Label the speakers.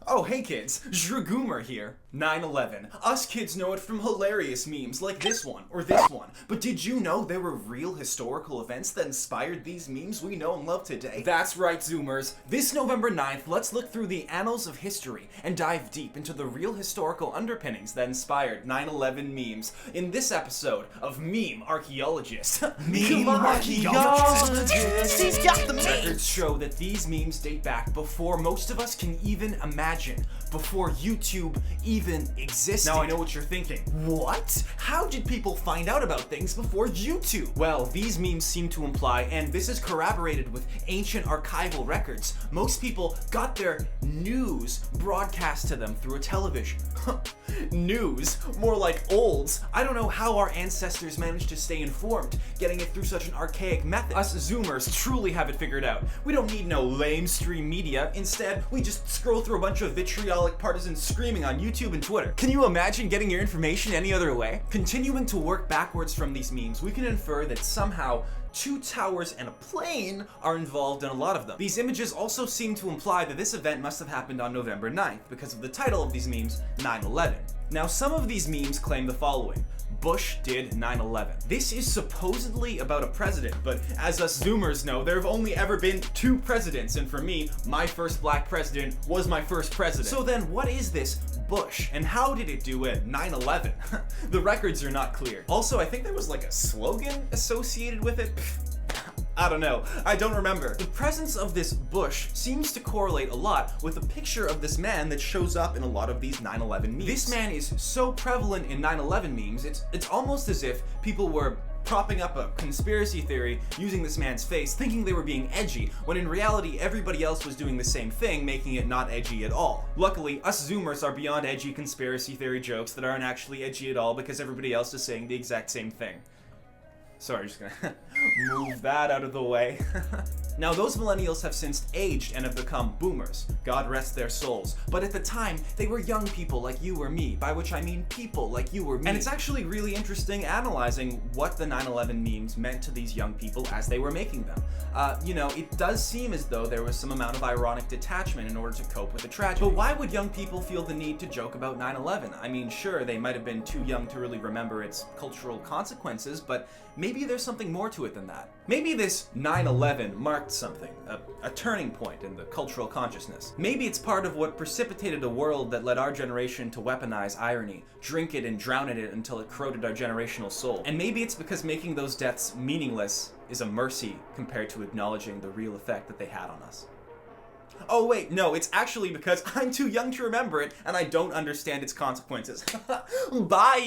Speaker 1: Oh, hey kids, Zhragoomer here. 9/11. Us kids know it from hilarious memes like this one or this one. But did you know there were real historical events that inspired these memes we know and love today? That's right, Zoomers. This November 9th, let's look through the annals of history and dive deep into the real historical underpinnings that inspired 9/11 memes in this episode of Meme Archaeologist.
Speaker 2: Meme Archaeologist! He's got the memes!
Speaker 1: Records show that these memes date back before most of us can even imagine, before YouTube even existed. Now I know what you're thinking. What? How did people find out about things before YouTube? Well, these memes seem to imply, and this is corroborated with ancient archival records, most people got their news broadcast to them through a television. News? More like olds. I don't know how our ancestors managed to stay informed, getting it through such an archaic method. Us Zoomers truly have it figured out. We don't need no lamestream media. Instead, we just scroll through a bunch of vitriolic partisans screaming on YouTube and Twitter. Can you imagine getting your information any other way? Continuing to work backwards from these memes, we can infer that somehow two towers and a plane are involved in a lot of them. These images also seem to imply that this event must have happened on November 9th because of the title of these memes, 9/11. Now, some of these memes claim the following: Bush did 9/11. This is supposedly about a president, but as us Zoomers know, there have only ever been two presidents, and for me, my first black president was my first president. So then what is this Bush, and how did it do at 9/11? The records are not clear. Also, I think there was like a slogan associated with it. I don't know. I don't remember. The presence of this bush seems to correlate a lot with a picture of this man that shows up in a lot of these 9/11 memes. This man is so prevalent in 9/11 memes, it's almost as if people were propping up a conspiracy theory using this man's face, thinking they were being edgy, when in reality everybody else was doing the same thing, making it not edgy at all. Luckily, us Zoomers are beyond edgy conspiracy theory jokes that aren't actually edgy at all because everybody else is saying the exact same thing. Sorry, just gonna move that out of the way. Now, those millennials have since aged and have become boomers. God rest their souls. But at the time, they were young people like you or me, by which I mean people like you or me. And it's actually really interesting analyzing what the 9/11 memes meant to these young people as they were making them. It does seem as though there was some amount of ironic detachment in order to cope with the tragedy. But why would young people feel the need to joke about 9/11? I mean, sure, they might have been too young to really remember its cultural consequences, but maybe there's something more to it than that. Maybe this 9/11 marked something, a turning point in the cultural consciousness. Maybe it's part of what precipitated a world that led our generation to weaponize irony, drink it and drown in it until it corroded our generational soul. And maybe it's because making those deaths meaningless is a mercy compared to acknowledging the real effect that they had on us. Oh wait, no, it's actually because I'm too young to remember it and I don't understand its consequences. Bye!